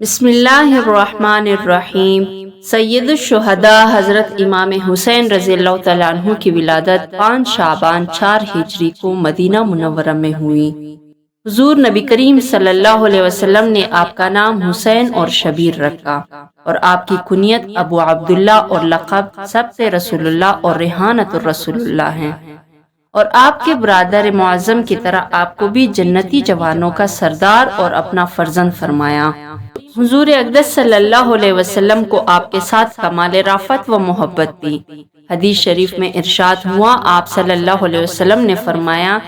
بسم اللہ الرحمن الرحیم۔ سید الشہداء حضرت امام حسین رضی اللہ تعالیٰ عنہ کی ولادت 5 شعبان 4 ہجری کو مدینہ منورہ میں ہوئی۔ حضور نبی کریم صلی اللہ علیہ وسلم نے آپ کا نام حسین اور شبیر رکھا، اور آپ کی کنیت ابو عبداللہ اور لقب سبت رسول اللہ اور ریحانۃ الرسول اللہ ہیں، اور آپ کے برادر معظم کی طرح آپ کو بھی جنتی جوانوں کا سردار اور اپنا فرزند فرمایا۔ حضور اقدس صلی اللہ علیہ وسلم کو آپ کے ساتھ کمال رافت و محبت تھی۔ حدیث شریف میں ارشاد ہوا، آپ صلی اللہ علیہ وسلم نے فرمایا،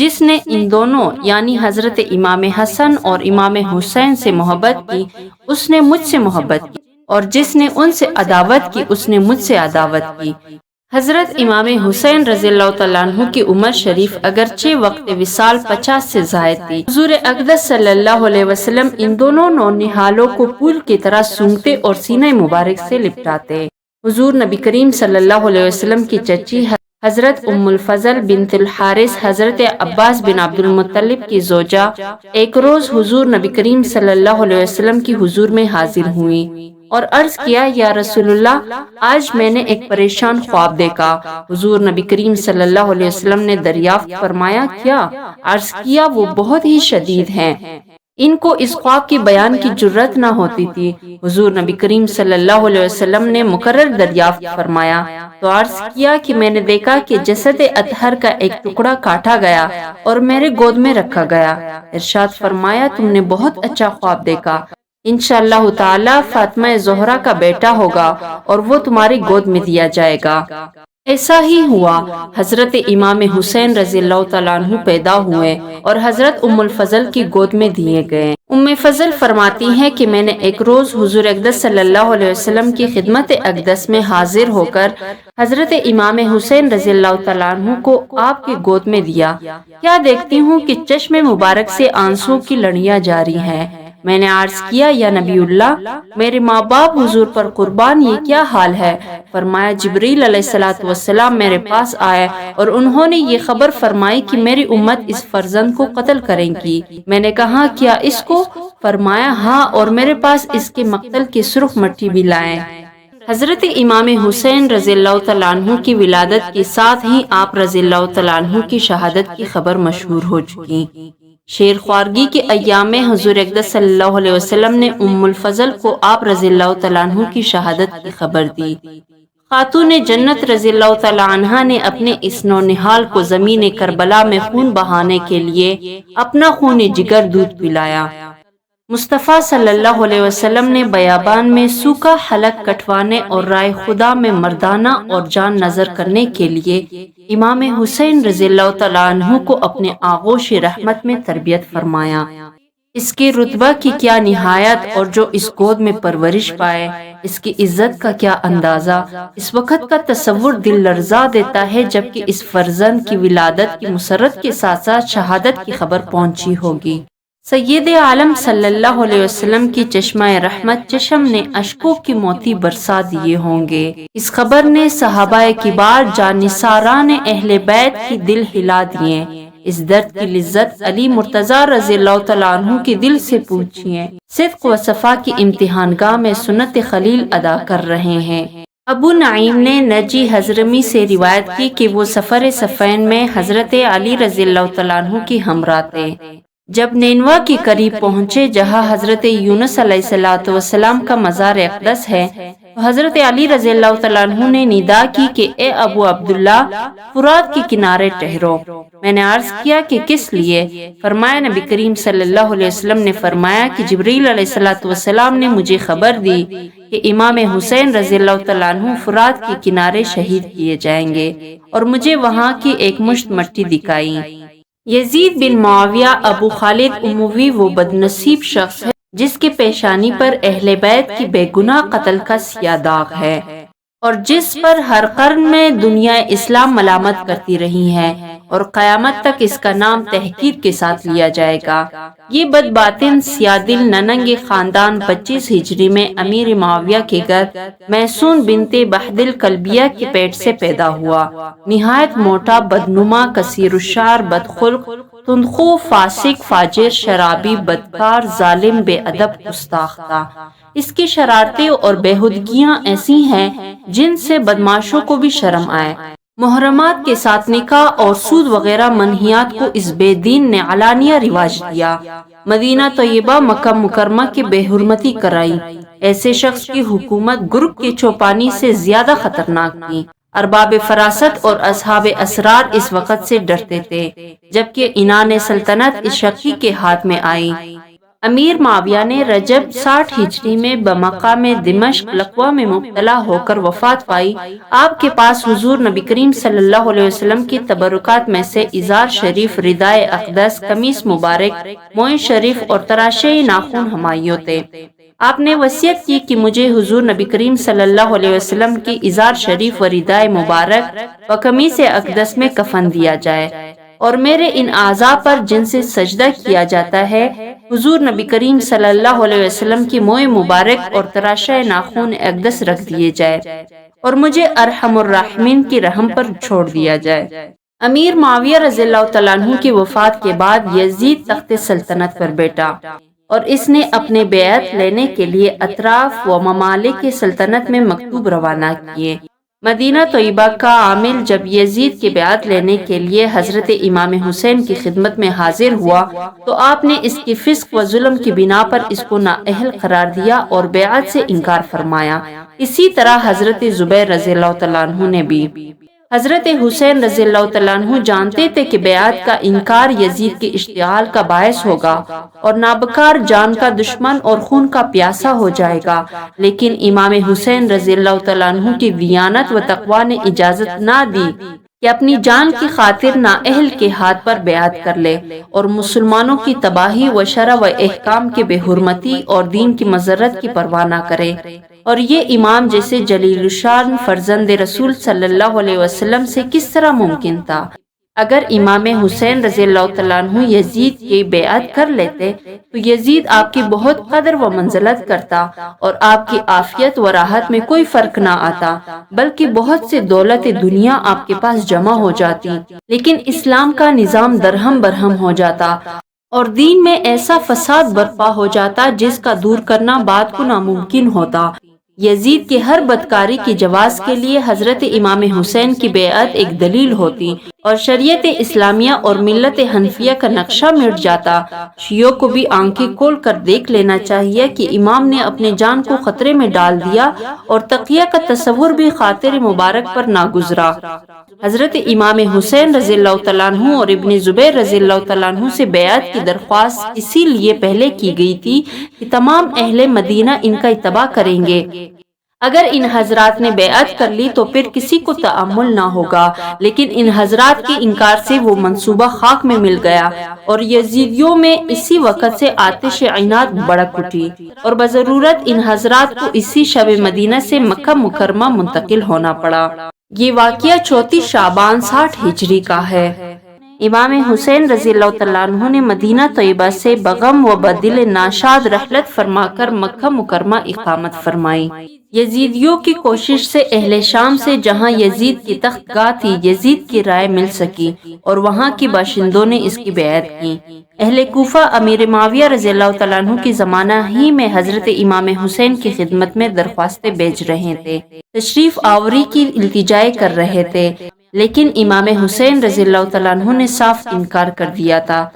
جس نے ان دونوں یعنی حضرت امام حسن اور امام حسین سے محبت کی اس نے مجھ سے محبت کی، اور جس نے ان سے عداوت کی اس نے مجھ سے عداوت کی۔ حضرت امام حسین رضی اللہ تعالیٰ عنہ کی عمر شریف اگرچہ وقت وصال 50 سے زائد تھی، حضور اقدس صلی اللہ علیہ وسلم ان دونوں نونہالوں کو پھول کی طرح سونگھتے اور سینہ مبارک سے لپٹاتے۔ حضور نبی کریم صلی اللہ علیہ وسلم کی چچی حضرت ام الفضل بنت الحارث حضرت عباس بن عبد المطلب کی زوجہ ایک روز حضور نبی کریم صلی اللہ علیہ وسلم کی حضور میں حاضر ہوئیں اور عرض کیا، یا رسول اللہ، آج میں نے ایک پریشان خواب دیکھا۔ حضور نبی کریم صلی اللہ علیہ وسلم نے دریافت فرمایا، کیا؟ عرض کیا، وہ بہت ہی شدید ہیں، ان کو اس خواب کی بیان کی جرت نہ ہوتی تھی۔ حضور نبی کریم صلی اللہ علیہ وسلم نے مکرر دریافت فرمایا تو عرض کیا کہ میں نے دیکھا کہ جسد اطہر کا ایک ٹکڑا کاٹا گیا اور میرے گود میں رکھا گیا۔ ارشاد فرمایا، تم نے بہت اچھا خواب دیکھا، انشاءاللہ تعالی فاطمہ زہرا کا بیٹا ہوگا اور وہ تمہاری گود میں دیا جائے گا۔ ایسا ہی ہوا۔ حضرت امام حسین رضی اللہ تعالیٰ عنہ پیدا ہوئے اور حضرت ام الفضل کی گود میں دیے گئے۔ ام فضل فرماتی ہیں کہ میں نے ایک روز حضور اقدس صلی اللہ علیہ وسلم کی خدمت اقدس میں حاضر ہو کر حضرت امام حسین رضی اللہ تعالیٰ عنہ کو آپ کی گود میں دیا۔ کیا دیکھتی ہوں کہ چشم مبارک سے آنسو کی لڑیاں جاری ہیں۔ میں نے عرض کیا، یا نبی اللہ، میرے ماں باپ حضور پر قربان، یہ کیا حال ہے؟ فرمایا، جبریل علیہ السلام میرے پاس آئے اور انہوں نے یہ خبر فرمائی کہ میری امت اس فرزند کو قتل کریں گی۔ میں نے کہا، کیا اس کو؟ فرمایا، ہاں، اور میرے پاس اس کے مقتل کی سرخ مٹی بھی لائیں۔ حضرت امام حسین رضی اللہ تعالیٰ عنہ کی ولادت کے ساتھ ہی آپ رضی اللہ تعالیٰ عنہ کی شہادت کی خبر مشہور ہو چکی۔ شیر خوارگی کے ایام میں حضور اقدس صلی اللہ علیہ وسلم نے ام الفضل کو آپ رضی اللہ تعالیٰ عنہ کی شہادت کی خبر دی۔ خاتون جنت رضی اللہ تعالیٰ عنہا نے اپنے اس نونہال کو زمین کربلا میں خون بہانے کے لیے اپنا خون جگر دودھ پلایا۔ مصطفیٰ صلی اللہ علیہ وسلم نے بیابان میں سوکھا حلق کٹوانے اور رائے خدا میں مردانہ اور جان نظر کرنے کے لیے امام حسین رضی اللہ تعالیٰ عنہ کو اپنے آغوش رحمت میں تربیت فرمایا۔ اس کے رتبہ کی کیا نہایت، اور جو اس گود میں پرورش پائے اس کی عزت کا کیا اندازہ۔ اس وقت کا تصور دل لرزا دیتا ہے جبکہ اس فرزند کی ولادت کی مسرت کے ساتھ ساتھ شہادت کی خبر پہنچی ہوگی۔ سید عالم صلی اللہ علیہ وسلم کی چشمہ رحمت چشم نے اشکوں کی موتی برسا دیے ہوں گے۔ اس خبر نے صحابہ کبار جانثاران اہل بیت کی دل ہلا دیے۔ اس درد کی لذت علی مرتضیٰ رضی اللہ تعالیٰ عنہ کے دل سے پوچھئے۔ صدق و صفا کی امتحان گاہ میں سنت خلیل ادا کر رہے ہیں۔ ابو نعیم نے نجی حضرمی سے روایت کی کہ وہ سفر صفین میں حضرت علی رضی اللہ تعالیٰ عنہ کی ہمراہ تھے۔ جب نینوا کے قریب پہنچے جہاں حضرت یونس علیہ السلام کا مزار اقدس ہے، تو حضرت علی رضی اللہ تعالیٰ عنہ نے ندا کی کہ اے ابو عبداللہ، فرات کے کنارے ٹھہرو۔ میں نے عرض کیا کہ کس لیے؟ فرمایا، نبی کریم صلی اللہ علیہ وسلم نے فرمایا کہ جبریل علیہ السلام نے مجھے خبر دی کہ امام حسین رضی اللہ تعالیٰ عنہ فرات کے کنارے شہید کیے جائیں گے، اور مجھے وہاں کی ایک مشت مٹی دکھائی۔ یزید بن معاویہ ابو خالد اموی وہ بدنصیب شخص ہے جس کی پیشانی پر اہل بیت کی بے گناہ قتل کا سیاہ داغ ہے، اور جس پر ہر قرن میں دنیا اسلام ملامت کرتی رہی ہے۔ اور قیامت تک اس کا نام تحقیر کے ساتھ لیا جائے گا۔ یہ بدباطن سیادل نننگ خاندان 25 ہجری میں امیر معاویہ کے گھر محسون بنت بہدل کلبیہ کے پیٹ سے پیدا ہوا۔ نہایت موٹا، بدنما، کثیر الشعر، بدخلق، تندخو، فاسق، فاجر، شرابی، بدکار، ظالم، بے ادب، گستاخ تھا۔ اس کی شرارتیں اور بےہودگیاں ایسی ہیں جن سے بدمعاشوں کو بھی شرم آئے۔ محرمات کے ساتھ نکاح اور سود وغیرہ منہیات کو اس بے دین نے علانیہ رواج دیا۔ مدینہ طیبہ، مکہ مکرمہ کی بے حرمتی کرائی۔ ایسے شخص کی حکومت گرگ کے چوپانی سے زیادہ خطرناک تھی۔ ارباب فراست اور اصحاب اسرار اس وقت سے ڈرتے تھے جبکہ عنان سلطنت اس شقی کے ہاتھ میں آئی۔ امیر معاویہ نے رجب 60 ہجری میں بمقام دمشق لقوہ میں مبتلا ہو کر وفات پائی۔ آپ کے پاس حضور نبی کریم صلی اللہ علیہ وسلم کی تبرکات میں سے ازار شریف، ردائے اقدس، قمیص مبارک، موئے شریف اور تراشے ناخن ہمایوں تھے۔ آپ نے وصیت کی کہ مجھے حضور نبی کریم صلی اللہ علیہ وسلم کی ازار شریف و ردائے مبارک و قمیص اقدس میں کفن دیا جائے اور میرے ان اعضاء پر جن سے سجدہ کیا جاتا ہے حضور نبی کریم صلی اللہ علیہ وسلم کی موئے مبارک اور تراشہ ناخن اقدس رکھ دیے جائے اور مجھے ارحم الراحمین کی رحم پر چھوڑ دیا جائے۔ امیر معاویہ رضی اللہ تعالیٰ عنہ کی وفات کے بعد یزید تخت سلطنت پر بیٹھا اور اس نے اپنے بیعت لینے کے لیے اطراف و ممالک کی سلطنت میں مکتوب روانہ کیے۔ مدینہ طیبہ کا عامل جب یزید کی بیعت لینے کے لیے حضرت امام حسین کی خدمت میں حاضر ہوا تو آپ نے اس کی فسق و ظلم کی بنا پر اس کو نااہل قرار دیا اور بیعت سے انکار فرمایا۔ اسی طرح حضرت زبیر رضی اللہ تعالیٰ عنہ نے بھی۔ حضرت حسین رضی اللہ تعالیٰ عنہ جانتے تھے کہ بیعت کا انکار یزید کے اشتعال کا باعث ہوگا اور نابکار جان کا دشمن اور خون کا پیاسا ہو جائے گا، لیکن امام حسین رضی اللہ تعالیٰ عنہ کی دیانت و تقوی نے اجازت نہ دی کہ اپنی جان کی خاطر نااہل کے ہاتھ پر بیعت کر لے اور مسلمانوں کی تباہی و شرع و احکام کی بے حرمتی اور دین کی مضرت کی پرواہ نہ کرے۔ اور یہ امام جیسے جلیل الشان فرزند رسول صلی اللہ علیہ وسلم سے کس طرح ممکن تھا؟ اگر امام حسین رضی اللہ تعالیٰ عنہ یزید کی بیعت کر لیتے تو یزید آپ کی بہت قدر و منزلت کرتا اور آپ کی عافیت و راحت میں کوئی فرق نہ آتا، بلکہ بہت سے دولت دنیا آپ کے پاس جمع ہو جاتی، لیکن اسلام کا نظام درہم برہم ہو جاتا اور دین میں ایسا فساد برپا ہو جاتا جس کا دور کرنا بات کو ناممکن ہوتا۔ یزید کی ہر بدکاری کی جواز کے لیے حضرت امام حسین کی بیعت ایک دلیل ہوتی اور شریعت اسلامیہ اور ملت حنفیہ کا نقشہ مٹ جاتا۔ شیعوں کو بھی آنکھیں کھول کر دیکھ لینا چاہیے کہ امام نے اپنے جان کو خطرے میں ڈال دیا اور تقیہ کا تصور بھی خاطر مبارک پر نہ گزرا۔ حضرت امام حسین رضی اللہ تعالیٰ عنہ اور ابن زبیر رضی اللہ تعالیٰ عنہ سے بیعت کی درخواست اسی لیے پہلے کی گئی تھی کہ تمام اہل مدینہ ان کا اتباع کریں گے۔ اگر ان حضرات نے بیعت کر لی تو پھر کسی کو تأمل نہ ہوگا، لیکن ان حضرات کے انکار سے وہ منصوبہ خاک میں مل گیا اور یزیدیوں میں اسی وقت سے آتش عناد بھڑک اٹھی اور بضرورت ان حضرات کو اسی شب مدینہ سے مکہ مکرمہ منتقل ہونا پڑا۔ یہ واقعہ 34 شعبان 60 ہجری کا ہے۔ امام حسین رضی اللہ تعالیٰ عنہ نے مدینہ طیبہ سے بغم و بدل ناشاد رحلت فرما کر مکہ مکرمہ اقامت فرمائی۔ یزیدیوں کی کوشش سے اہل شام سے جہاں یزید کی تخت گاہ تھی یزید کی رائے مل سکی اور وہاں کی باشندوں نے اس کی بیعت کی۔ اہل کوفہ امیر معاویہ رضی اللہ تعالیٰ عنہ کی زمانہ ہی میں حضرت امام حسین کی خدمت میں درخواستیں بھیج رہے تھے، تشریف آوری کی التجائیں کر رہے تھے، لیکن امام حسین رضی اللہ تعالیٰ عنہ نے صاف انکار کر دیا تھا۔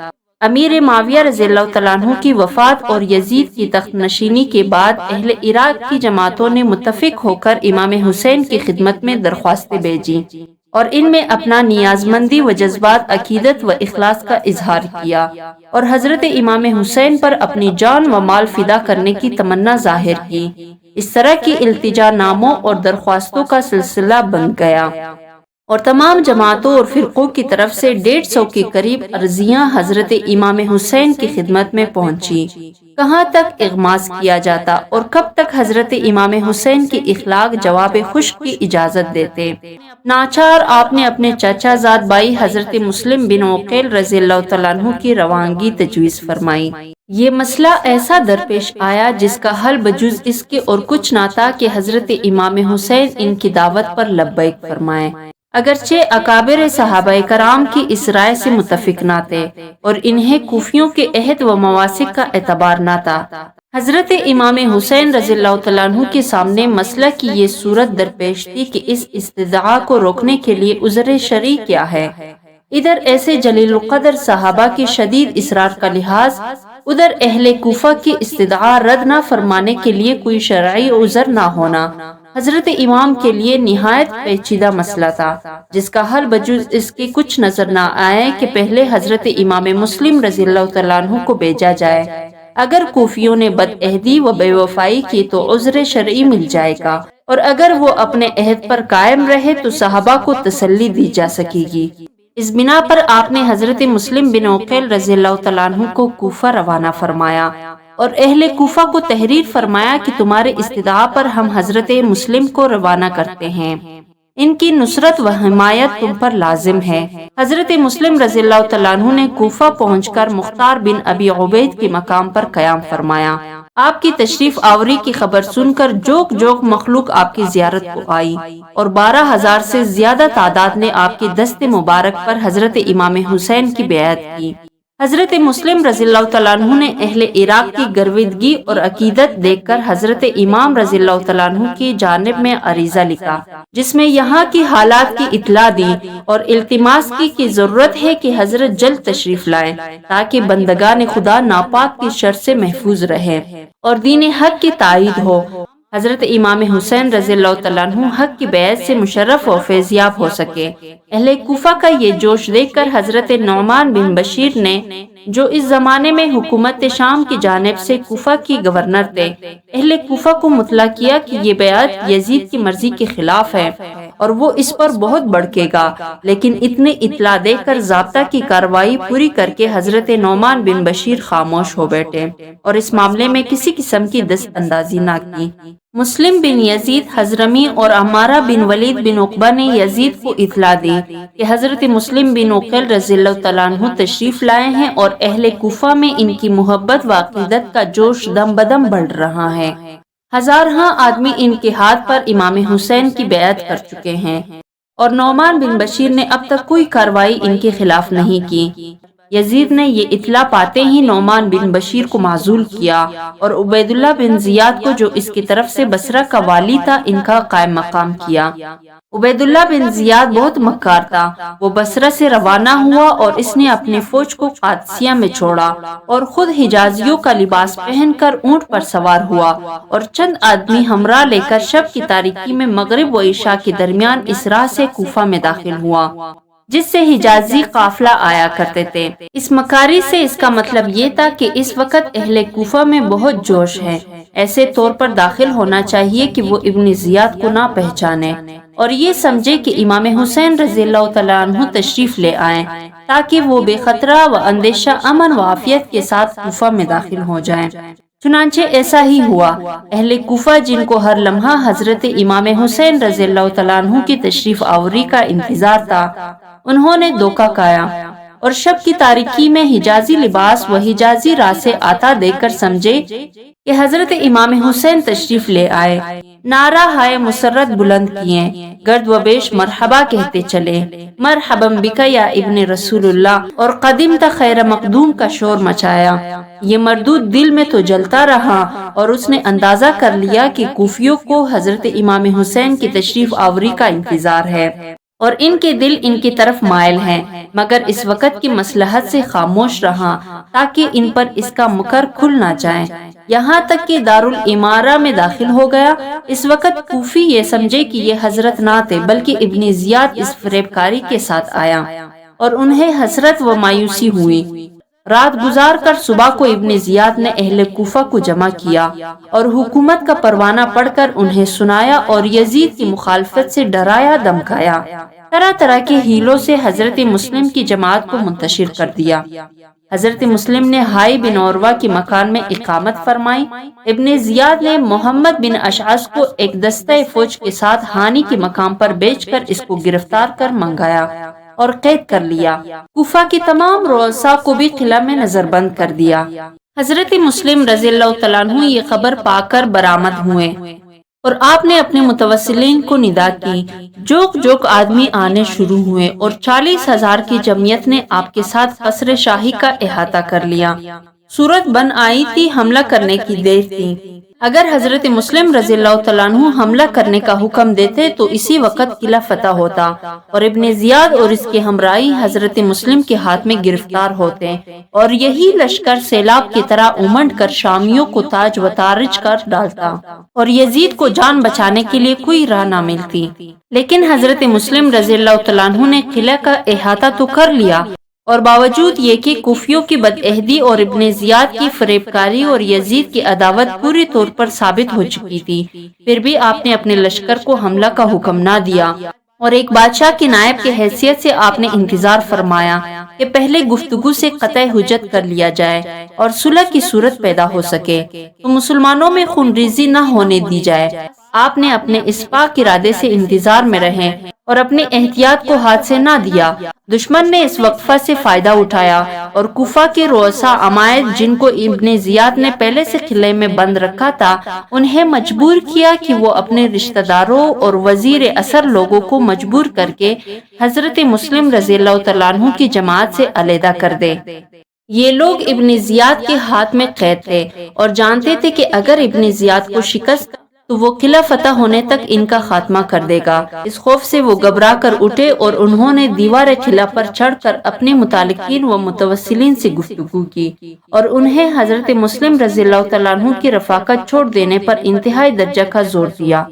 امیر معاویہ رضی اللہ تعالیٰ عنہ کی وفات اور یزید کی تخت نشینی کے بعد اہل عراق کی جماعتوں نے متفق ہو کر امام حسین کی خدمت میں درخواستیں بھیجی اور ان میں اپنا نیاز مندی و جذبات عقیدت و اخلاص کا اظہار کیا اور حضرت امام حسین پر اپنی جان و مال فدا کرنے کی تمنا ظاہر کی۔ اس طرح کی التجا ناموں اور درخواستوں کا سلسلہ بن گیا۔ اور تمام جماعتوں اور فرقوں کی طرف سے 150 کے قریب عرضیاں حضرت امام حسین کی خدمت میں پہنچی۔ کہاں تک اغماس کیا جاتا اور کب تک حضرت امام حسین کی اخلاق جواب خشک کی اجازت دیتے۔ ناچار آپ نے اپنے چچا زاد بھائی حضرت مسلم بن عقیل رضی اللہ تعالیٰ عنہ کی روانگی تجویز فرمائی۔ یہ مسئلہ ایسا درپیش آیا جس کا حل بجز اس کے اور کچھ نہ تھا کہ حضرت امام حسین ان کی دعوت پر لبیک فرمائیں، اگرچہ اکابر صحابہ کرام کی اس رائے سے متفق نہ تھے اور انہیں کوفیوں کے عہد و مواثق کا اعتبار نہ تھا۔ حضرت امام حسین رضی اللہ تعالیٰ عنہ کے سامنے مسئلہ کی یہ صورت درپیش تھی کہ اس استدعا کو روکنے کے لیے عذر شرعی کیا ہے۔ ادھر ایسے جلیل القدر صحابہ کی شدید اصرار کا لحاظ، ادھر اہل کوفہ کی استدعا رد نہ فرمانے کے لیے کوئی شرعی عذر نہ ہونا حضرت امام کے لیے نہایت پیچیدہ مسئلہ تھا، جس کا حل بجز اس کے کچھ نظر نہ آئے کہ پہلے حضرت امام مسلم رضی اللہ تعالیٰ عنہ کو بھیجا جائے۔ اگر کوفیوں نے بدعہدی و بے وفائی کی تو عذر شرعی مل جائے گا، اور اگر وہ اپنے عہد پر قائم رہے تو صحابہ کو تسلی دی جا سکے گی۔ اس بنا پر آپ نے حضرت مسلم بن عقیل رضی اللہ تعالیٰ عنہ کو کوفہ روانہ فرمایا اور اہل کوفہ کو تحریر فرمایا کہ تمہارے استدعا پر ہم حضرت مسلم کو روانہ کرتے ہیں، ان کی نصرت و حمایت تم پر لازم ہے۔ حضرت مسلم رضی اللہ تعالیٰ عنہ نے کوفہ پہنچ کر مختار بن ابی عبید کے مقام پر قیام فرمایا۔ آپ کی تشریف آوری کی خبر سن کر جوک جوک مخلوق آپ کی زیارت کو آئی اور 12,000 سے زیادہ تعداد نے آپ کی دست مبارک پر حضرت امام حسین کی بیعت کی۔ حضرت مسلم رضی اللہ تعالیٰ عنہ نے اہل عراق کی گرویدگی اور عقیدت دیکھ کر حضرت امام رضی اللہ تعالیٰ عنہ کی جانب میں عریضہ لکھا، جس میں یہاں کی حالات کی اطلاع دی اور التماس کی کہ ضرورت ہے کہ حضرت جلد تشریف لائیں تاکہ بندگان خدا ناپاک کی شر سے محفوظ رہے اور دین حق کی تائید ہو۔ حضرت امام حسین رضی اللہ تعالیٰ عنہ حق کی بیعت سے مشرف و فیضیاب ہو سکے۔ اہل کوفہ کا یہ جوش دیکھ کر حضرت نعمان بن بشیر نے، جو اس زمانے میں حکومت شام کی جانب سے کوفہ کی گورنر تھے، اہل کوفہ کو مطلع کیا کہ یہ بیعت یزید کی مرضی کے خلاف ہے اور وہ اس پر بہت بڑکے گا، لیکن اتنی اطلاع دے کر ضابطہ کی کارروائی پوری کر کے حضرت نعمان بن بشیر خاموش ہو بیٹھے اور اس معاملے میں کسی قسم کی دست اندازی نہ کی۔ مسلم بن یزید حضرمی اور عمارہ بن ولید بن عقبہ نے یزید کو اطلاع دی کہ حضرت مسلم بن عقیل رضی اللہ تعالیٰ عنہ تشریف لائے ہیں اور اہل کوفہ میں ان کی محبت و عقیدت کا جوش دم بدم بڑھ رہا ہے۔ ہزارہاں آدمی ان کے ہاتھ پر امام حسین کی بیعت کر چکے ہیں اور نعمان بن بشیر نے اب تک کوئی کارروائی ان کے خلاف نہیں کی۔ یزید نے یہ اطلاع پاتے ہی نعمان بن بشیر کو معزول کیا اور عبید اللہ بن زیاد کو، جو اس کی طرف سے بصرہ کا والی تھا، ان کا قائم مقام کیا۔ عبید اللہ بن زیاد بہت مکار تھا، وہ بصرہ سے روانہ ہوا اور اس نے اپنی فوج کو قادسیہ میں چھوڑا اور خود حجازیوں کا لباس پہن کر اونٹ پر سوار ہوا اور چند آدمی ہمراہ لے کر شب کی تاریکی میں مغرب و عشاء کے درمیان اس راہ سے کوفہ میں داخل ہوا جس سے حجازی قافلہ آیا کرتے تھے۔ اس مکاری سے اس کا مطلب یہ تھا کہ اس وقت اہل کوفہ میں بہت جوش ہے، ایسے طور پر داخل ہونا چاہیے کہ وہ ابن زیاد کو نہ پہچانے اور یہ سمجھے کہ امام حسین رضی اللہ تعالیٰ عنہ تشریف لے آئیں تاکہ وہ بے خطرہ و اندیشہ امن و عافیت کے ساتھ کوفہ میں داخل ہو جائیں۔ چنانچہ ایسا ہی ہوا۔ اہل کوفہ، جن کو ہر لمحہ حضرت امام حسین رضی اللہ تعالیٰ عنہ کی تشریف آوری کا انتظار تھا، انہوں نے دھوکہ کھایا اور شب کی تاریکی میں حجازی لباس و حجازی راہ سے آتا دیکھ کر سمجھے کہ حضرت امام حسین تشریف لے آئے۔ نعرہ ہائے مسرت بلند کیے، گرد و بیش مرحبا کہتے چلے، مرحبا بک یا ابن رسول اللہ، اور قدمت خیر مقدوم کا شور مچایا۔ یہ مردود دل میں تو جلتا رہا اور اس نے اندازہ کر لیا کہ کوفیوں کو حضرت امام حسین کی تشریف آوری کا انتظار ہے اور ان کے دل ان کی طرف مائل ہیں، مگر اس وقت کی مصلحت سے خاموش رہا تاکہ ان پر اس کا مکر کھل نہ جائے، یہاں تک کہ دارالامارہ میں داخل ہو گیا۔ اس وقت کوفی یہ سمجھے کہ یہ حضرت نہ تھے بلکہ ابن زیاد اس فریب کاری کے ساتھ آیا اور انہیں حسرت و مایوسی ہوئی۔ رات گزار کر صبح کو ابن زیاد نے اہل کوفہ کو جمع کیا اور حکومت کا پروانہ پڑھ کر انہیں سنایا اور یزید کی مخالفت سے ڈرایا دھمکایا۔ طرح طرح کے ہیلوں سے حضرت مسلم کی جماعت کو منتشر کر دیا۔ حضرت مسلم نے ہائی بن عروہ کے مکان میں اقامت فرمائی۔ ابن زیاد نے محمد بن اشعث کو ایک دستہ فوج کے ساتھ ہانی کے مقام پر بیچ کر اس کو گرفتار کر منگایا اور قید کر لیا۔ کوفہ کی تمام رؤساء کو بھی قلعہ میں نظر بند کر دیا۔ حضرت مسلم رضی اللہ تعالیٰ عنہ یہ خبر پا کر برآمد ہوئے اور آپ نے اپنے متوسلین کو ندا کی۔ جوک جوک آدمی آنے شروع ہوئے اور 40,000 کی جمعیت نے آپ کے ساتھ قصر شاہی کا احاطہ کر لیا۔ صورت بن آئی تھی، حملہ کرنے کی دیر تھی۔ اگر حضرت مسلم رضی اللہ تعالیٰ عنہ حملہ کرنے کا حکم دیتے تو اسی وقت قلعہ فتح ہوتا اور ابن زیاد اور اس کے ہمراہی حضرت مسلم کے ہاتھ میں گرفتار ہوتے اور یہی لشکر سیلاب کی طرح امنڈ کر شامیوں کو تاج و تارج کر ڈالتا اور یزید کو جان بچانے کے لیے کوئی راہ نہ ملتی۔ لیکن حضرت مسلم رضی اللہ تعالیٰ عنہ نے قلعہ کا احاطہ تو کر لیا، اور باوجود یہ کہ کوفیوں کی بدعہدی اور ابن زیاد کی فریب کاری اور یزید کی عداوت پوری طور پر ثابت ہو چکی تھی، پھر بھی آپ نے اپنے لشکر کو حملہ کا حکم نہ دیا اور ایک بادشاہ کی نائب کی حیثیت سے آپ نے انتظار فرمایا کہ پہلے گفتگو سے قطع حجت کر لیا جائے اور صلح کی صورت پیدا ہو سکے تو مسلمانوں میں خونریزی نہ ہونے دی جائے۔ آپ نے اپنے اس پاک ارادے سے انتظار میں رہے اور اپنی احتیاط کو ہاتھ سے نہ دیا۔ دشمن نے اس وقفہ سے فائدہ اٹھایا اور کوفہ کے رؤساء عمائد جن کو ابن زیاد نے پہلے سے قلعے میں بند رکھا تھا، انہیں مجبور کیا کہ وہ اپنے رشتہ داروں اور وزیر اثر لوگوں کو مجبور کر کے حضرت مسلم رضی اللہ تعالیٰ عنہ کی جماعت سے علیحدہ کر دے۔ یہ لوگ ابن زیاد کے ہاتھ میں قید تھے اور جانتے تھے کہ اگر ابن زیاد کو شکست تو وہ قلعہ فتح ہونے تک ان کا خاتمہ کر دے گا۔ اس خوف سے وہ گھبرا کر اٹھے اور انہوں نے دیوار قلعہ پر چڑھ کر اپنے متعلقین و متوسلین سے گفتگو کی اور انہیں حضرت مسلم رضی اللہ تعالیٰ عنہ کی رفاقت چھوڑ دینے پر انتہائی درجہ کا زور دیا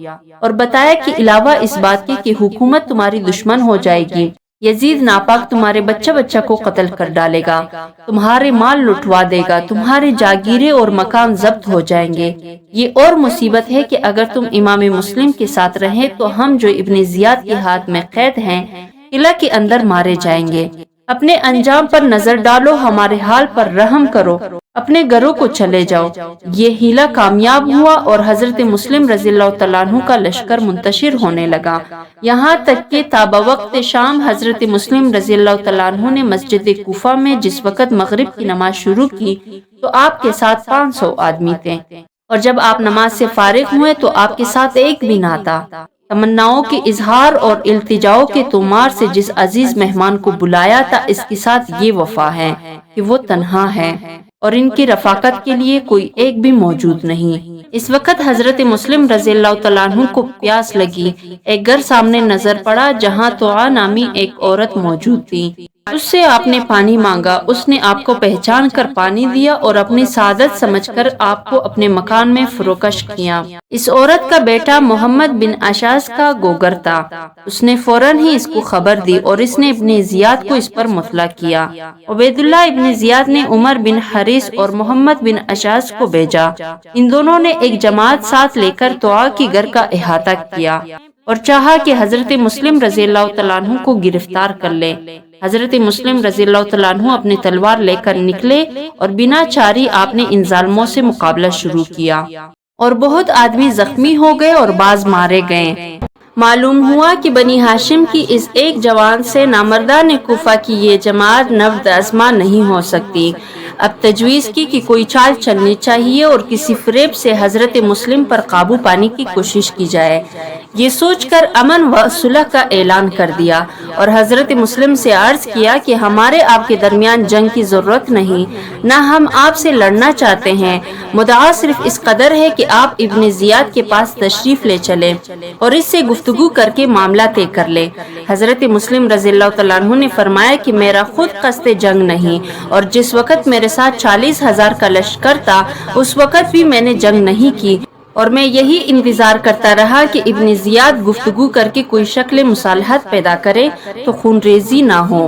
اور بتایا کہ علاوہ اس بات کے کہ حکومت تمہاری دشمن ہو جائے گی، یزید ناپاک تمہارے بچہ کو قتل کر ڈالے گا، تمہارے مال لٹوا دے گا، تمہارے جاگیریں اور مکان ضبط ہو جائیں گے۔ یہ اور مصیبت ہے کہ اگر تم امام مسلم کے ساتھ رہیں تو ہم جو ابن زیاد کے ہاتھ میں قید ہیں قلعہ کے اندر مارے جائیں گے۔ اپنے انجام پر نظر ڈالو، ہمارے حال پر رحم کرو، اپنے گھروں کو چلے جاؤ۔ یہ ہیلہ کامیاب ہوا اور حضرت مسلم رضی اللہ تعالیٰ عنہ کا لشکر منتشر ہونے لگا، یہاں تک کہ تا بوقت شام حضرت مسلم رضی اللہ تعالیٰ عنہ نے مسجد کوفہ میں جس وقت مغرب کی نماز شروع کی تو آپ کے ساتھ 500 آدمی تھے، اور جب آپ نماز سے فارغ ہوئے تو آپ کے ساتھ ایک بھی نہ تھا۔ تمناؤں کے اظہار اور التجاؤں کے تومار سے جس عزیز مہمان کو بلایا تھا، اس کے ساتھ یہ وفا ہے کہ وہ تنہا ہے اور ان کی رفاقت کے لیے کوئی ایک بھی موجود نہیں۔ اس وقت حضرت مسلم رضی اللہ تعالیٰ عنہ کو پیاس لگی۔ ایک گھر سامنے نظر پڑا جہاں توعا نامی ایک عورت موجود تھی۔ اس سے آپ نے پانی مانگا، اس نے آپ کو پہچان کر پانی دیا اور اپنی سعادت سمجھ کر آپ کو اپنے مکان میں فروکش کیا۔ اس عورت کا بیٹا محمد بن اشعث کا گوگر تھا۔ اس نے فوراً ہی اس کو خبر دی اور اس نے ابن زیاد کو اس پر مطلع کیا۔ عبید اللہ ابن زیاد نے عمر بن حریث اور محمد بن اشعث کو بھیجا۔ ان دونوں نے ایک جماعت ساتھ لے کر توعا کی گھر کا احاطہ کیا اور چاہا کہ حضرت مسلم رضی اللہ تعالیٰ عنہ کو گرفتار کر لے۔ حضرت مسلم رضی اللہ تعالیٰ عنہ اپنی تلوار لے کر نکلے اور بنا چاری آپ نے ان ظالموں سے مقابلہ شروع کیا اور بہت آدمی زخمی ہو گئے اور بعض مارے گئے۔ معلوم ہوا کہ بنی ہاشم کی اس ایک جوان سے نامردان کوفہ کی یہ جماعت نبرد آزما نہیں ہو سکتی۔ اب تجویز کی کہ کوئی چال چلنی چاہیے اور کسی فریب سے حضرت مسلم پر قابو پانے کی کوشش کی جائے۔ یہ سوچ کر امن و صلح کا اعلان کر دیا اور حضرت مسلم سے عرض کیا کہ ہمارے آپ کے درمیان جنگ کی ضرورت نہیں، نہ ہم آپ سے لڑنا چاہتے ہیں، مدعا صرف اس قدر ہے کہ آپ ابن زیاد کے پاس تشریف لے چلیں اور اس سے گفتگو کر کے معاملہ طے کر لے۔ حضرت مسلم رضی اللہ تعالیٰ عنہ نے فرمایا کہ میرا خود قصد جنگ نہیں، اور جس وقت میرے ساتھ 40,000 کا لشکر تھا اس وقت بھی میں نے جنگ نہیں کی، اور میں یہی انتظار کرتا رہا کہ ابن زیاد گفتگو کر کے کوئی شکل مصالحت پیدا کرے تو خون ریزی نہ ہو۔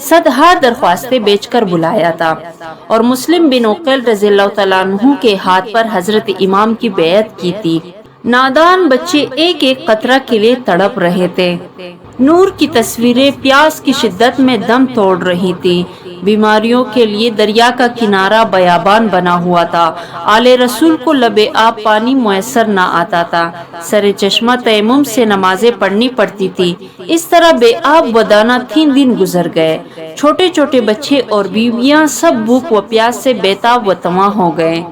صدہا درخواستیں بیچ کر بلایا تھا، اور مسلم بن عقیل رضی اللہ تعالیٰ عنہ کے ہاتھ پر حضرت امام کی بیعت کی تھی۔ نادان بچے ایک ایک قطرہ کے لیے تڑپ رہے تھے۔ نور کی تصویریں پیاس کی شدت میں دم توڑ رہی تھی۔ بیماریوں کے لیے دریا کا کنارہ بیابان بنا ہوا تھا۔ آل رسول کو لب آب پانی میسر نہ آتا تھا۔ سر چشمہ تیمم سے نمازیں پڑھنی پڑتی تھی۔ اس طرح بے آب ودانہ 3 دن گزر گئے۔ چھوٹے چھوٹے بچے اور بیویاں سب بھوک و پیاس سے بےتاب و تواں ہو گئے۔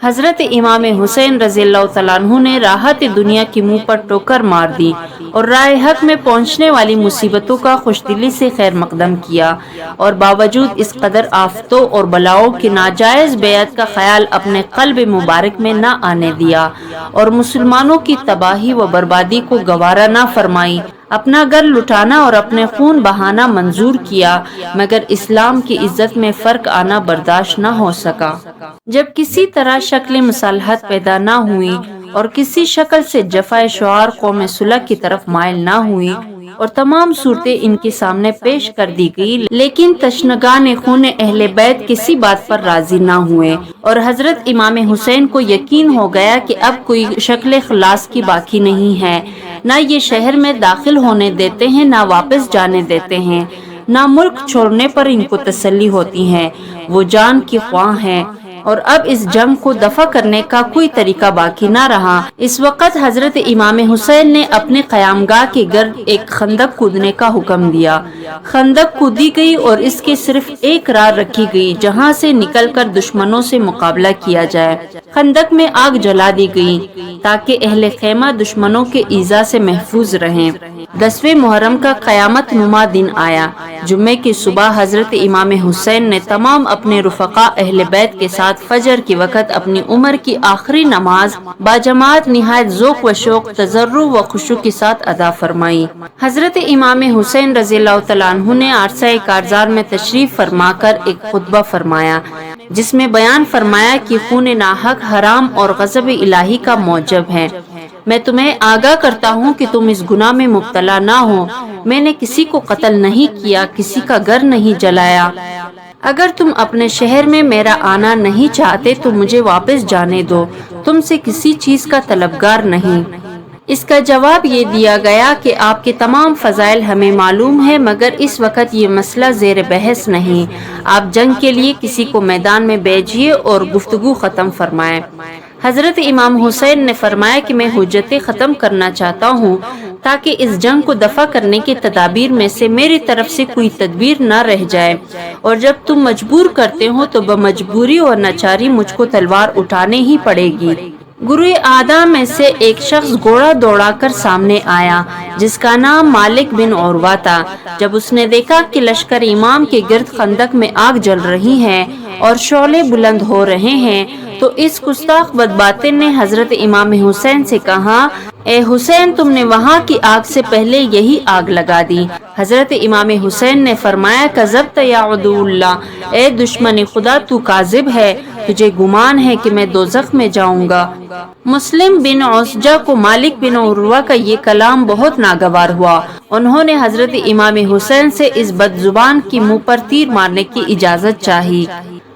حضرت امام حسین رضی اللہ تعالیٰ عنہ نے راحت دنیا کی منہ پر ٹوکر مار دی اور راہ حق میں پہنچنے والی مصیبتوں کا خوش دلی سے خیر مقدم کیا، اور باوجود اس قدر آفتوں اور بلاؤں کی ناجائز بیعت کا خیال اپنے قلب مبارک میں نہ آنے دیا، اور مسلمانوں کی تباہی و بربادی کو گوارا نہ فرمائی۔ اپنا گھر لٹانا اور اپنے خون بہانا منظور کیا، مگر اسلام کی عزت میں فرق آنا برداشت نہ ہو سکا۔ جب کسی طرح شکل مصالحت پیدا نہ ہوئی اور کسی شکل سے جفا شعار قوم صلح کی طرف مائل نہ ہوئی اور تمام صورتیں ان کے سامنے پیش کر دی گئی، لیکن تشنگان خون اہل بیت کسی بات پر راضی نہ ہوئے، اور حضرت امام حسین کو یقین ہو گیا کہ اب کوئی شکل خلاص کی باقی نہیں ہے۔ نہ یہ شہر میں داخل ہونے دیتے ہیں، نہ واپس جانے دیتے ہیں، نہ ملک چھوڑنے پر ان کو تسلی ہوتی ہے۔ وہ جان کی خواہ ہیں، اور اب اس جنگ کو دفع کرنے کا کوئی طریقہ باقی نہ رہا۔ اس وقت حضرت امام حسین نے اپنے قیام گاہ کے گرد ایک خندق کودنے کا حکم دیا۔ خندق کودی گئی اور اس کے صرف ایک راہ رکھی گئی جہاں سے نکل کر دشمنوں سے مقابلہ کیا جائے۔ خندق میں آگ جلا دی گئی تاکہ اہل خیمہ دشمنوں کے ایذا سے محفوظ رہیں۔ 10ویں محرم کا قیامت نما دن آیا۔ جمعے کی صبح حضرت امام حسین نے تمام اپنے رفقا اہل بیت کے ساتھ فجر کے وقت اپنی عمر کی آخری نماز باجماعت نہایت ذوق و شوق، تضرع و خشوع کے ساتھ ادا فرمائی۔ حضرت امام حسین رضی اللہ تعالیٰ عنہ نے عرصہ کارزار میں تشریف فرما کر ایک خطبہ فرمایا جس میں بیان فرمایا کہ خون ناحق حرام اور غضب الہی کا موجب ہے۔ میں تمہیں آگاہ کرتا ہوں کہ تم اس گناہ میں مبتلا نہ ہو۔ میں نے کسی کو قتل نہیں کیا، کسی کا گھر نہیں جلایا۔ اگر تم اپنے شہر میں میرا آنا نہیں چاہتے تو مجھے واپس جانے دو، تم سے کسی چیز کا طلبگار نہیں۔ اس کا جواب یہ دیا گیا کہ آپ کے تمام فضائل ہمیں معلوم ہے، مگر اس وقت یہ مسئلہ زیر بحث نہیں۔ آپ جنگ کے لیے کسی کو میدان میں بھیجیے اور گفتگو ختم فرمائیں۔ حضرت امام حسین نے فرمایا کہ میں حجتیں ختم کرنا چاہتا ہوں تاکہ اس جنگ کو دفع کرنے کے تدابیر میں سے میری طرف سے کوئی تدبیر نہ رہ جائے، اور جب تم مجبور کرتے ہو تو بمجبوری اور ناچاری مجھ کو تلوار اٹھانے ہی پڑے گی۔ گروہ آدھا میں سے ایک شخص گھوڑا دوڑا کر سامنے آیا جس کا نام مالک بن عروہ تھا۔ جب اس نے دیکھا کہ لشکر امام کے گرد خندق میں آگ جل رہی ہے اور شعلے بلند ہو رہے ہیں تو اس گستاخ بدباطن نے حضرت امام حسین سے کہا، اے حسین، تم نے وہاں کی آگ سے پہلے یہی آگ لگا دی۔ حضرت امام حسین نے فرمایا، کذبت یا عدو اللہ، اے دشمن خدا، تو کاذب ہے، تجھے گمان ہے کہ میں دوزخ میں جاؤں گا۔ مسلم بن عسجہ کو مالک بن عروہ کا یہ کلام بہت ناگوار ہوا۔ انہوں نے حضرت امام حسین سے اس بد زبان کی منہ پر تیر مارنے کی اجازت چاہی۔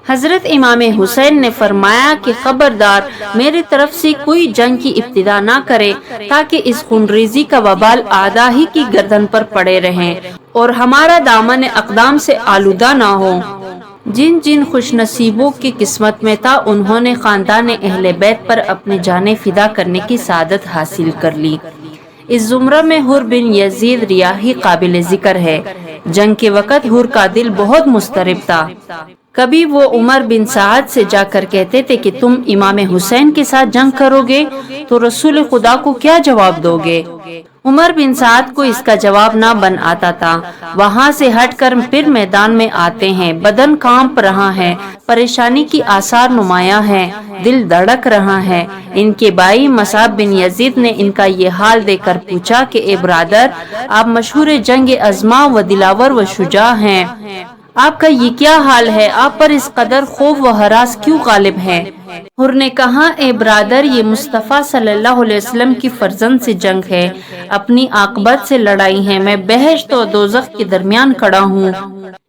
حضرت امام حسین نے فرمایا کہ خبردار، میری طرف سے کوئی جنگ کی ابتدا نہ کرے تاکہ اس خونریزی کا وبال اعداء ہی کی گردن پر پڑے رہیں اور ہمارا دامن اقدام سے آلودہ نہ ہو۔ جن جن خوش نصیبوں کی قسمت میں تھا انہوں نے خاندان اہل بیت پر اپنی جانیں فدا کرنے کی سعادت حاصل کر لی۔ اس زمرہ میں حر بن یزید ریاحی قابل ذکر ہے۔ جنگ کے وقت حر کا دل بہت مضطرب تھا۔ کبھی وہ عمر بن سعد سے جا کر کہتے تھے کہ تم امام حسین کے ساتھ جنگ کرو گے تو رسول خدا کو کیا جواب دو گے؟ عمر بن سعد کو اس کا جواب نہ بن آتا تھا۔ وہاں سے ہٹ کر پھر میدان میں آتے ہیں، بدن کانپ رہا ہے، پریشانی کی آثار نمایاں ہیں، دل دھڑک رہا ہے۔ ان کے بھائی مصعب بن یزید نے ان کا یہ حال دیکھ کر پوچھا کہ اے برادر، آپ مشہور جنگ عظما و دلاور و شجاع ہیں، آپ کا یہ کیا حال ہے؟ آپ پر اس قدر خوف و ہراس کیوں غالب ہے؟ حر نے کہا، اے برادر، یہ مصطفیٰ صلی اللہ علیہ وسلم کی فرزند سے جنگ ہے، اپنی عاقبت سے لڑائی ہے، میں بہشت و دوزخ کے درمیان کھڑا ہوں۔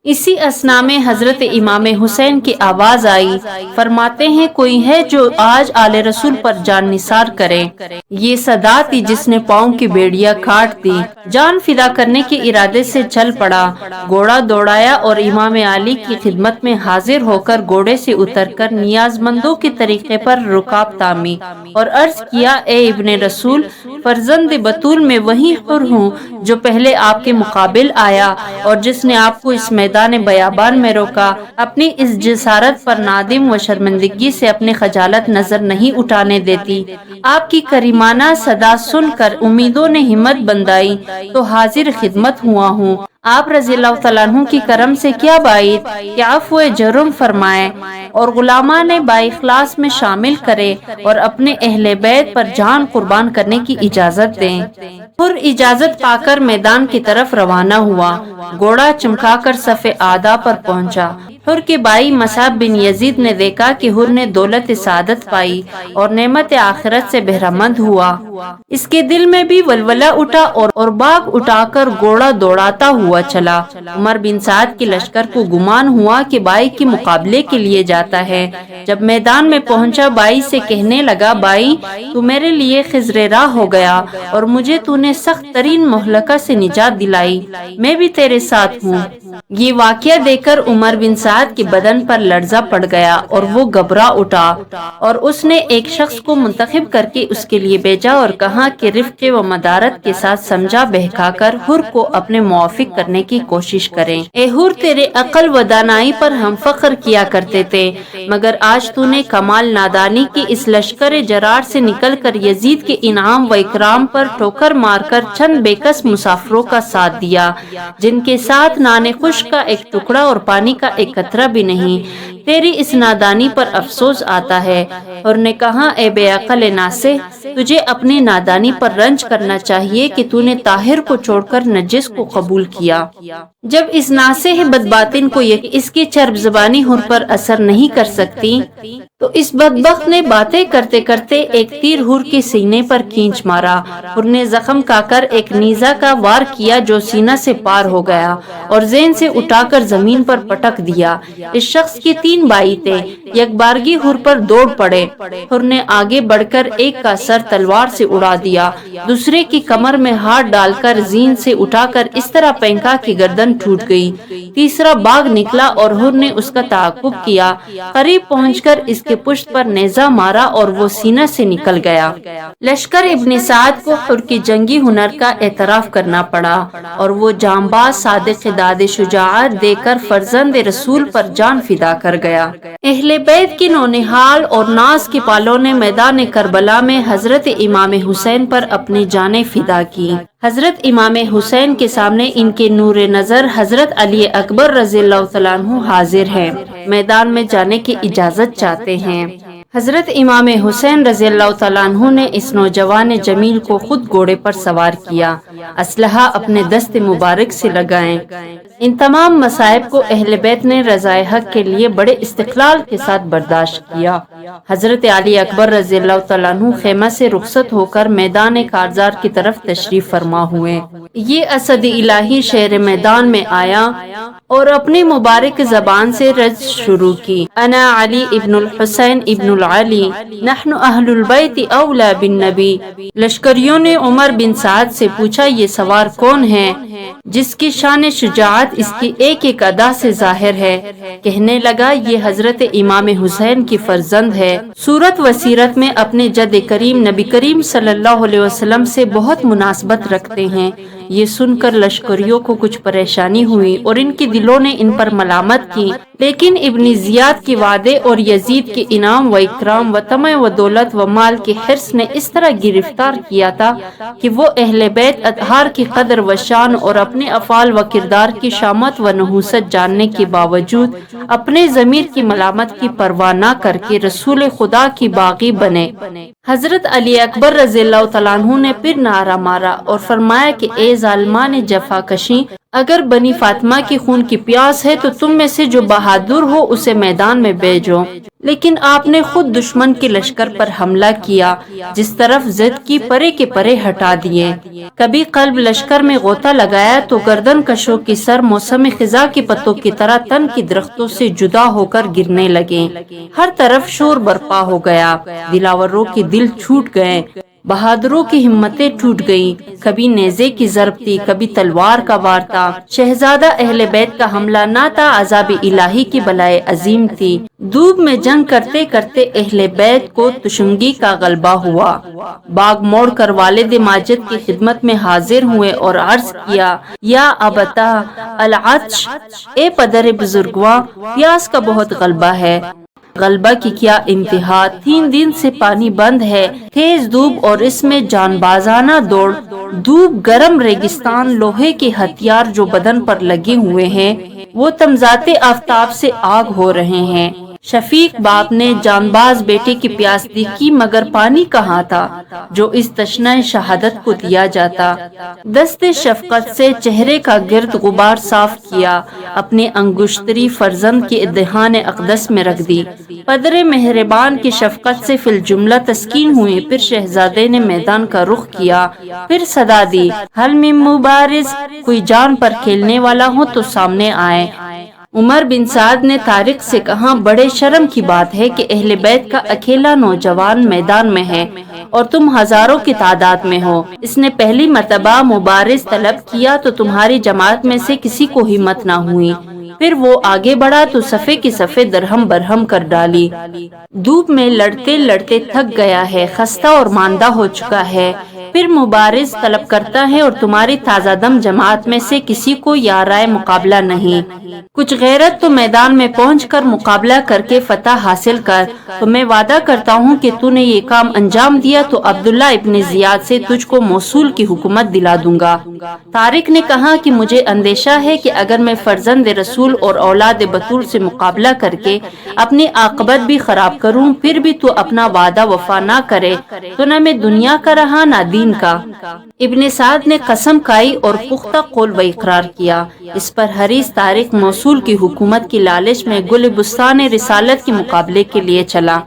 اسی اثنا میں حضرت امام حسین کی آواز آئی، فرماتے ہیں کوئی ہے جو آج آل رسول پر جان نثار کرے۔ یہ صدا تھی جس نے پاؤں کی بیڑیاں کاٹ دی، جان فدا کرنے کے ارادے سے چل پڑا، گھوڑا دوڑایا اور امام علی کی خدمت میں حاضر ہو کر گھوڑے سے اتر کر نیاز مندوں کے طریقے پر رکاب تامی اور عرض کیا، اے ابن رسول، فرزند بطول میں وہی حر ہوں جو پہلے آپ کے مقابل آیا اور جس نے آپ کو اس میدان بیابان میں روکا۔ اپنی اس جسارت پر نادم و شرمندگی سے اپنی خجالت نظر نہیں اٹھانے دیتی۔ آپ کی کریمانہ صدا سن کر امیدوں نے ہمت بندائی تو حاضر خدمت ہوا ہوں۔ آپ رضی اللہ تعالیٰ عنہ کی کرم سے کیا بعید کہ عفو جرم فرمائے اور غلامان بااخلاص میں شامل کرے اور اپنے اہل بیت پر جان قربان کرنے کی اجازت دیں۔ حر اجازت پا کر میدان کی طرف روانہ ہوا، گھوڑا چمکا کر صف اعداء پر پہنچا۔ حر کے بھائی مصعب بن یزید نے دیکھا کہ حر نے دولت سعادت پائی اور نعمت آخرت سے بہرمند ہوا۔ اس کے دل میں بھی ولولہ اٹھا اور باغ اٹھا کر گھوڑا دوڑاتا ہوا چلا۔ عمر بن سعد کے لشکر کو گمان ہوا کہ بھائی کے مقابلے کے لیے جاتا ہے۔ جب میدان میں پہنچا بھائی سے کہنے لگا، بھائی تو میرے لیے خضر راہ ہو گیا اور مجھے تو نے سخت ترین مہلکہ سے نجات دلائی، میں بھی تیرے ساتھ ہوں۔ یہ واقعہ دیکھ کر عمر بن سعد کے بدن پر لرزہ پڑ گیا اور وہ گھبرا اٹھا اور اس نے ایک شخص کو منتخب کر کے اس کے لیے بھیجا اور کہا کہ رفق و مدارت کے ساتھ سمجھا بہکا کر حر کو اپنے موافق کرنے کی کوشش کریں۔ اے حر، تیرے عقل و دانائی پر ہم فخر کیا کرتے تھے، مگر آج تو نے کمال نادانی کی اس لشکر جرار سے نکل کر یزید کے انعام و اکرام پر ٹھوکر مار کر چند بے کس مسافروں کا ساتھ دیا جن کے ساتھ نان خشک کا ایک ٹکڑا اور پانی کا ایک قطرہ بھی نہیں۔ تیری اس نادانی پر افسوس آتا ہے۔ اور نے کہا، اے بے عقل ناصح، تجھے اپنی نادانی پر رنج کرنا چاہیے کہ تو نے طاہر کو چھوڑ کر نجس کو قبول کیا۔ جب اس ناصح بدباطن کو اس کی چرب زبانی حر پر اثر نہیں کر سکتی تو اس بدبخت نے باتیں کرتے کرتے ایک تیر حر کے سینے پر کھینچ مارا۔ حر نے زخم کھا کر ایک نیزہ کا وار کیا جو سینہ سے پار ہو گیا اور ذہن سے اٹھا کر زمین پر پٹک دیا۔ اس شخص کے 3 بھائی تھے، یک بارگی حر پر دوڑ پڑے۔ حر نے آگے بڑھ کر ایک کا سر تلوار سے اڑا دیا، دوسرے کی کمر میں ہاتھ ڈال کر زین سے اٹھا کر اس طرح پھینکا کہ گردن ٹوٹ گئی۔ تیسرا باغ نکلا اور حر نے اس کا تعاقب کیا، قریب پہنچ کر اس کے پشت پر نیزہ مارا اور وہ سینہ سے نکل گیا۔ لشکر ابن سعد کو حر کی جنگی ہنر کا اعتراف کرنا پڑا اور وہ جانباز صادق داد شجاعت دے کر فرزند رسول پر جان فدا کر گیا۔ اہل بیت کے نونہال اور ناز کے پالوں نے میدان کربلا میں حضرت امام حسین پر اپنی جانیں فدا کی۔ حضرت امام حسین کے سامنے ان کے نور نظر حضرت علی اکبر رضی اللہ تعالیٰ عنہ حاضر ہیں، میدان میں جانے کی اجازت چاہتے ہیں۔ حضرت امام حسین رضی اللہ تعالیٰ عنہ نے اس نوجوان جمیل کو خود گھوڑے پر سوار کیا، اسلحہ اپنے دست مبارک سے لگائیں۔ ان تمام مصائب کو اہل بیت نے رضائے حق کے لیے بڑے استقلال کے ساتھ برداشت کیا۔ حضرت علی اکبر رضی اللہ تعالیٰ عنہ خیمہ سے رخصت ہو کر میدان کارزار کی طرف تشریف فرما ہوئے۔ یہ اسد الہی شہر میدان میں آیا اور اپنی مبارک زبان سے رج شروع کی، انا علی ابن الحسین ابن العلی، نحن اہل البیت اولا بالنبی۔ لشکریوں نے عمر بن سعد سے پوچھا، یہ سوار کون ہے جس کی شان شجاعت اس کی ایک ایک ادا سے ظاہر ہے؟ کہنے لگا، یہ حضرت امام حسین کی فرزند ہے، صورت و سیرت میں اپنے جد کریم نبی کریم صلی اللہ علیہ وسلم سے بہت مناسبت رکھتے ہیں۔ یہ سن کر لشکریوں کو کچھ پریشانی ہوئی اور ان کے دلوں نے ان پر ملامت کی، لیکن ابن زیاد کے وعدے اور یزید کے انعام و اکرام و طمع و دولت و مال کے حرص نے اس طرح گرفتار کیا تھا کہ وہ اہل بیت اطہار کی قدر و شان اور اپنے افعال و کردار کی شامت و نحوست جاننے کے باوجود اپنے ضمیر کی ملامت کی پرواہ نہ کر کے رسول خدا کی باغی بنے۔ حضرت علی اکبر رضی اللہ تعالیٰ عنہ نے پھر نعرہ مارا اور فرمایا کہ اے ظالمان جفا کشی، اگر بنی فاطمہ کی خون کی پیاس ہے تو تم میں سے جو بہادر ہو اسے میدان میں بھیجو، لیکن آپ نے خود دشمن کے لشکر پر حملہ کیا، جس طرف ضد کی پرے کے پرے ہٹا دیے۔ کبھی قلب لشکر میں غوطہ لگایا تو گردن کشوں کی سر موسم خزاں کے پتوں کی طرح تن کی درختوں سے جدا ہو کر گرنے لگے۔ ہر طرف شور برپا ہو گیا، دلاوروں کے دل چھوٹ گئے، بہادروں کی ہمتیں ٹوٹ گئیں۔ کبھی نیزے کی ضرب تھی، کبھی تلوار کا وار تھا۔ شہزادہ اہل بیت کا حملہ نہ تھا، عذاب الہی کی بلائے عظیم تھی۔ دوب میں جنگ کرتے کرتے اہل بیت کو تشنگی کا غلبہ ہوا۔ باغ موڑ کر والد ماجد کی خدمت میں حاضر ہوئے اور عرض کیا، یا ابتا العطش، اے پدر بزرگواں، پیاس کا بہت غلبہ ہے۔ غلبہ کی کیا انتہا، 3 دن سے پانی بند ہے، تیز دھوپ اور اس میں جان بازانہ دوڑ، دھوپ گرم ریگستان، لوہے کے ہتھیار جو بدن پر لگے ہوئے ہیں وہ تمذات آفتاب سے آگ ہو رہے ہیں۔ شفیق باپ نے جان باز بیٹے کی پیاس دیکھی، مگر پانی کہاں تھا جو اس تشنہ شہادت کو دیا جاتا۔ دست شفقت سے چہرے کا گرد غبار صاف کیا، اپنے انگشتری فرزند کے دہان اقدس میں رکھ دی۔ پدر مہربان کی شفقت سے فی الجملہ تسکین ہوئی۔ پھر شہزادے نے میدان کا رخ کیا، پھر صدا دی، حل من مبارز، کوئی جان پر کھیلنے والا ہو تو سامنے آئے۔ عمر بن سعد نے طارق سے کہا، بڑے شرم کی بات ہے کہ اہل بیت کا اکیلا نوجوان میدان میں ہے اور تم ہزاروں کی تعداد میں ہو۔ اس نے پہلی مرتبہ مبارز طلب کیا تو تمہاری جماعت میں سے کسی کو ہمت نہ ہوئی، پھر وہ آگے بڑھا تو صفے کی صفے درہم برہم کر ڈالی۔ دھوپ میں لڑتے لڑتے تھک گیا ہے، خستہ اور ماندہ ہو چکا ہے، پھر مبارز طلب کرتا ہے اور تمہاری تازہ دم جماعت میں سے کسی کو یارائے مقابلہ نہیں۔ کچھ غیرت تو میدان میں پہنچ کر مقابلہ کر کے فتح حاصل کر، تو میں وعدہ کرتا ہوں کہ تو نے یہ کام انجام دیا تو عبداللہ ابن زیاد سے تجھ کو موصول کی حکومت دلا دوں گا۔ طارق نے کہا کہ مجھے اندیشہ ہے کہ اگر میں فرزند رسول اور اولاد بطول سے مقابلہ کر کے اپنی عاقبت بھی خراب کروں، پھر بھی تو اپنا وعدہ وفا نہ کرے تو نہ میں دنیا کا رہا نہ دین کا۔ ابن سعد نے قسم کھائی اور پختہ قول و اقرار کیا۔ اس پر حریص طارق موصول کی حکومت کی لالچ میں گل بستان رسالت کے مقابلے کے لیے چلا۔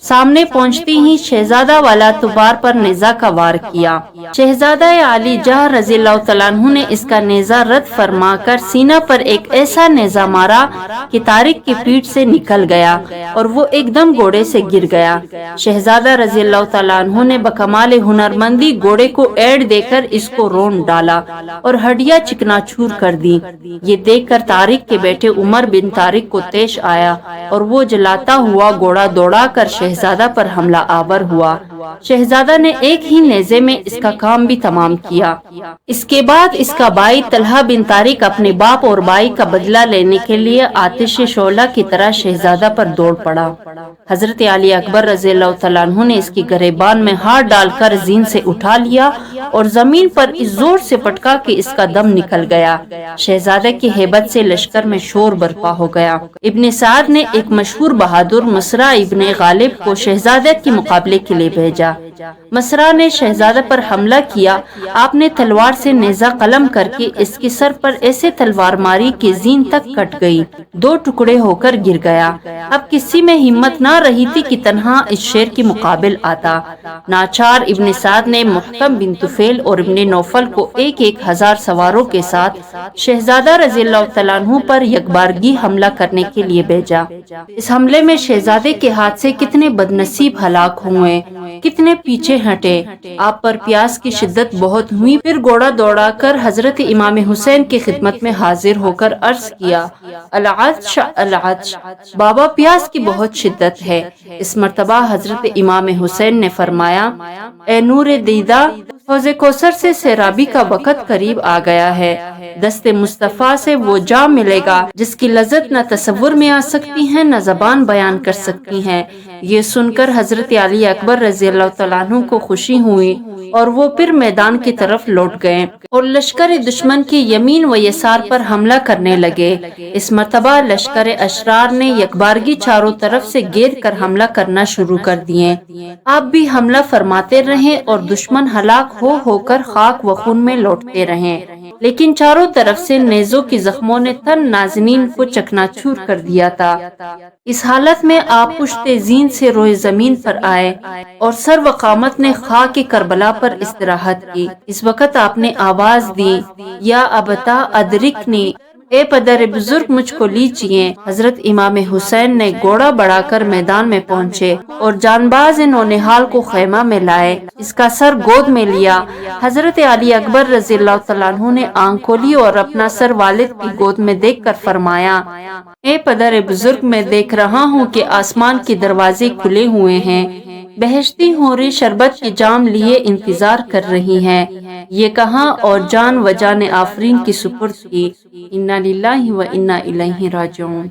سامنے پہنچتی ہی شہزادہ والا تبار پر نیزہ کا وار کیا۔ شہزادہ عالی جہاں رضی اللہ تعالیٰ عنہ نے اس کا نیزہ رد فرما کر سینہ پر ایک ایسا نیزہ مارا کہ طارق کی پیٹھ سے نکل گیا اور وہ ایک دم گھوڑے سے گر گیا۔ شہزادہ رضی اللہ تعالیٰ عنہ نے بکمال ہنرمندی گھوڑے کو ایڑ دے کر اس کو رون ڈالا اور ہڈیاں چکنا چور کر دی۔ یہ دیکھ کر طارق کے بیٹے عمر بن طارق کو طیش آیا اور وہ جلاتا ہوا گھوڑا دوڑا کر شہزادہ پر حملہ آور ہوا۔ شہزادہ نے ایک ہی نیزے میں اس کا کام بھی تمام کیا۔ اس کے بعد اس کا بھائی طلحہ بن طارق اپنے باپ اور بھائی کا بدلہ لینے کے لیے آتش شعلہ کی طرح شہزادہ پر دوڑ پڑا۔ حضرت علی اکبر رضی اللہ تعالیٰ عنہ نے اس کی گریبان میں ہاتھ ڈال کر زین سے اٹھا لیا اور زمین پر اس زور سے پٹکا کہ اس کا دم نکل گیا۔ شہزادہ کی ہیبت سے لشکر میں شور برپا ہو گیا۔ ابن سعد نے ایک مشہور بہادر مسرع ابن غالب کو شہزادہ کے مقابلے کے لیے بھیجا۔ مسرع نے شہزادہ پر حملہ کیا، آپ نے تلوار سے نیزہ قلم کر کے اس کے سر پر ایسے تلوار ماری کہ زین تک کٹ گئی، 2 ٹکڑے ہو کر گر گیا۔ اب کسی میں ہمت نہ رہی تھی کہ تنہا اس شیر کے مقابل آتا۔ ناچار ابن سعد نے محکم بن طفیل اور ابن نوفل کو 1,000 سواروں کے ساتھ شہزادہ رضی اللہ تعالیٰ عنہ پر یکبارگی حملہ کرنے کے لیے بھیجا۔ اس حملے میں شہزادے کے ہاتھ سے کتنے بدنصیب ہلاک ہوئے، کتنے پیچھے ہٹے۔ آپ پر پیاس کی شدت بہت ہوئی، پھر گھوڑا دوڑا کر حضرت امام حسین کی خدمت میں حاضر ہو کر عرض کیا، العطش العطش، بابا پیاس کی بہت شدت ہے۔ اس مرتبہ حضرت امام حسین نے فرمایا، اے نور دیدہ، حوض کوثر سے سیرابی کا وقت قریب آ گیا ہے۔ دست مصطفیٰ سے وہ جام ملے گا جس کی لذت نہ تصور میں آ سکتی ہے نہ زبان بیان کر سکتی ہے۔ یہ سن کر حضرت علی اکبر رضی اللہ تعالیٰ عنہ کو خوشی ہوئی اور وہ پھر میدان کی طرف لوٹ گئے اور لشکر دشمن کی یمین و یسار پر حملہ کرنے لگے۔ اس مرتبہ لشکر اشرار نے یکبارگی چاروں طرف سے گھیر کر حملہ کرنا شروع کر دیے۔ آپ بھی حملہ فرماتے رہیں اور دشمن ہلاک ہو کر خاک و خون میں لوٹتے رہیں، لیکن چاروں طرف سے نیزوں کی زخموں نے تن نازنین کو چکناچور کر دیا تھا۔ اس حالت میں آپ پشت زین سے روئے زمین پر آئے اور سر و قامت نے خاک کربلا پر استراحت کی۔ اس وقت آپ نے آواز دی، یا ابتا ادرکنی، اے پدر بزرگ مجھ کو لیجیے۔ حضرت امام حسین نے گھوڑا بڑھا کر میدان میں پہنچے اور جانباز نونہال کو خیمہ میں لائے، اس کا سر گود میں لیا۔ حضرت علی اکبر رضی اللہ تعالیٰ عنہ نے آنکھ کھولی اور اپنا سر والد کی گود میں دیکھ کر فرمایا، اے پدر بزرگ میں دیکھ رہا ہوں کہ آسمان کے دروازے کھلے ہوئے ہیں، بہشتی حوریں شربت کی جام لیے انتظار کر رہی ہیں۔ یہ کہا اور جان و جان آفرین کی سپرد کی۔ انا للہ و انا الیہ راجعون۔